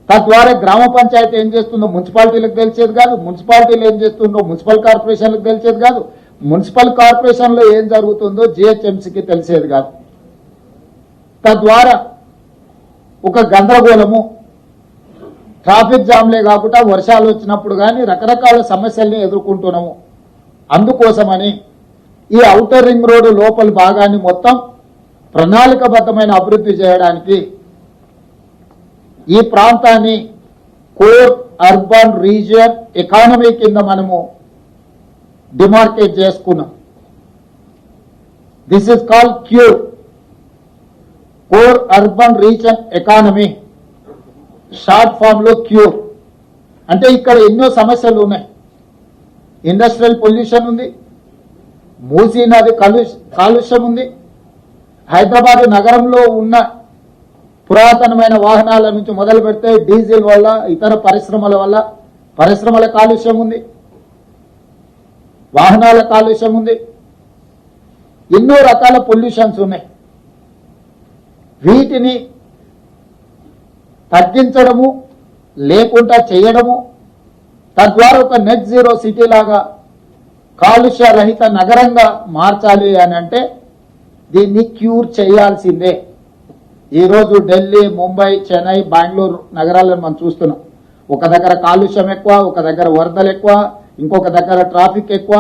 తద్వారా గ్రామ పంచాయతీ ఏం చేస్తుందో మున్సిపాలిటీలకు తెలిసేది కాదు, మున్సిపాలిటీలు ఏం చేస్తుందో మున్సిపల్ కార్పొరేషన్లకు తెలిసేది కాదు, మున్సిపల్ కార్పొరేషన్లో ఏం జరుగుతుందో జిహెచ్ఎంసీకి తెలిసేది కాదు. తద్వారా ఒక గందరగోళము, ట్రాఫిక్ జామ్లే కాకుండా వర్షాలు వచ్చినప్పుడు కానీ రకరకాల సమస్యల్ని ఎదుర్కొంటున్నాము. అందుకోసమని ఈ ఔటర్ రింగ్ రోడ్డు లోపల భాగాన్ని మొత్తం ప్రణాళికబద్ధమైన అభివృద్ధి చేయడానికి ఈ ప్రాంతాన్ని కోర్ అర్బన్ రీజియన్ ఎకానమీ కింద మనము డిమార్కేట్ చేసుకున్నాం. This is called CURE, core urban region economy, short form లో క్యూర్. అంటే ఇక్కడ ఎన్నో సమస్యలు ఉన్నాయి. ఇండస్ట్రియల్ పొల్యూషన్ ఉంది, మూసీ నది కాలుష్యం ఉంది, హైదరాబాద్ నగరంలో ఉన్న పురాతనమైన వాహనాల నుంచి మొదలు పెడితే డీజిల్ వల్ల, ఇతర పరిశ్రమల వల్ల పరిశ్రమల కాలుష్యం ఉంది, వాహనాల కాలుష్యం ఉంది, ఎన్నో రకాల పొల్యూషన్స్ ఉన్నాయి. వీటిని తగ్గించడము లేకుండా చేయడము, తద్వారా ఒక నెట్ జీరో సిటీ లాగా కాలుష్య రహిత నగరంగా మార్చాలి అని అంటే దీన్ని క్యూర్ చేయాల్సిందే. ఈరోజు ఢిల్లీ, ముంబై, చెన్నై, బెంగళూరు నగరాలను మనం చూస్తున్నాం. ఒక దగ్గర కాలుష్యం ఎక్కువ, ఒక దగ్గర వరదలు ఎక్కువ, ఇంకొక దగ్గర ట్రాఫిక్ ఎక్కువ,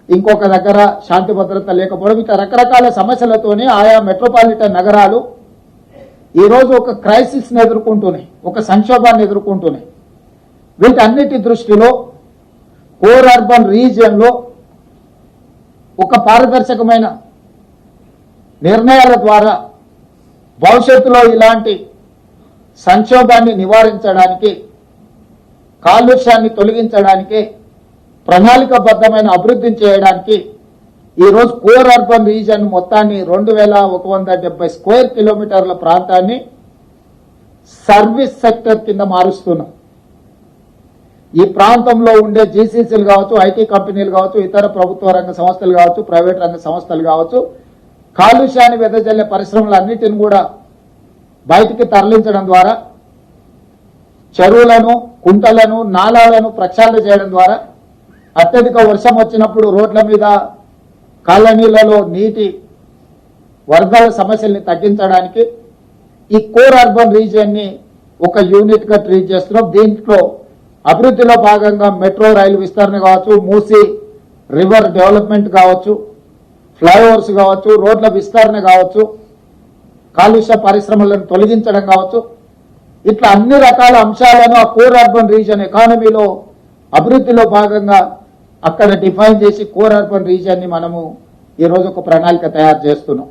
ఇంకొక దగ్గర శాంతి భద్రత లేకపోవడం, ఇట్లా రకరకాల సమస్యలతోనే ఆయా మెట్రోపాలిటన్ నగరాలు ఈరోజు ఒక క్రైసిస్ని ఎదుర్కొంటున్నాయి, ఒక సంక్షోభాన్ని ఎదుర్కొంటున్నాయి. వీటన్నిటి దృష్టిలో కోర్ అర్బన్ రీజియన్లో ఒక పారదర్శకమైన నిర్ణయాల ద్వారా భవిష్యత్తులో ఇలాంటి సంక్షోభాన్ని నివారించడానికి, కాలుష్యాన్ని తొలగించడానికి, ప్రణాళికబద్ధమైన అభివృద్ధిని చేయడానికి ఈరోజు కోర్ అర్బన్ రీజియన్ మొత్తాన్ని 2170 స్క్వేర్ కిలోమీటర్ల ప్రాంతాన్ని సర్వీస్ సెక్టర్ కింద మారుస్తున్నాం. ఈ ప్రాంతంలో ఉండే జీసీసీలు కావచ్చు, ఐటీ కంపెనీలు కావచ్చు, ఇతర ప్రభుత్వ రంగ సంస్థలు కావచ్చు, ప్రైవేట్ రంగ సంస్థలు కావచ్చు, కాలుష్యాన్ని వెదజల్లే పరిశ్రమలన్నిటిని కూడా బయటికి తరలించడం ద్వారా, చెరువులను, కుంటలను, నాలాలను ప్రక్షాళన చేయడం ద్వారా, అత్యధిక వర్షం వచ్చినప్పుడు రోడ్ల మీద, కాలనీలలో నీటి వరదల సమస్యల్ని తగ్గించడానికి ఈ కోర్ అర్బన్ రీజియన్ని ఒక యూనిట్ గా ట్రీట్ చేస్తున్నాం. దీంట్లో అభివృద్ధిలో భాగంగా మెట్రో రైలు విస్తరణ కావచ్చు, మూసీ రివర్ డెవలప్మెంట్ కావచ్చు, ఫ్లైఓవర్స్ కావచ్చు, రోడ్ల విస్తరణ కావచ్చు, కాలుష్య పరిశ్రమలను తొలగించడం కావచ్చు, ఇట్లా అన్ని రకాల అంశాలను ఆ కోర్ అర్బన్ రీజియన్ ఎకానమీలో అభివృద్ధిలో భాగంగా అక్కడ డిఫైన్ చేసి కోర్ అర్బన్ రీజియన్ని మనము ఈరోజు ఒక ప్రణాళిక తయారు చేస్తున్నాం.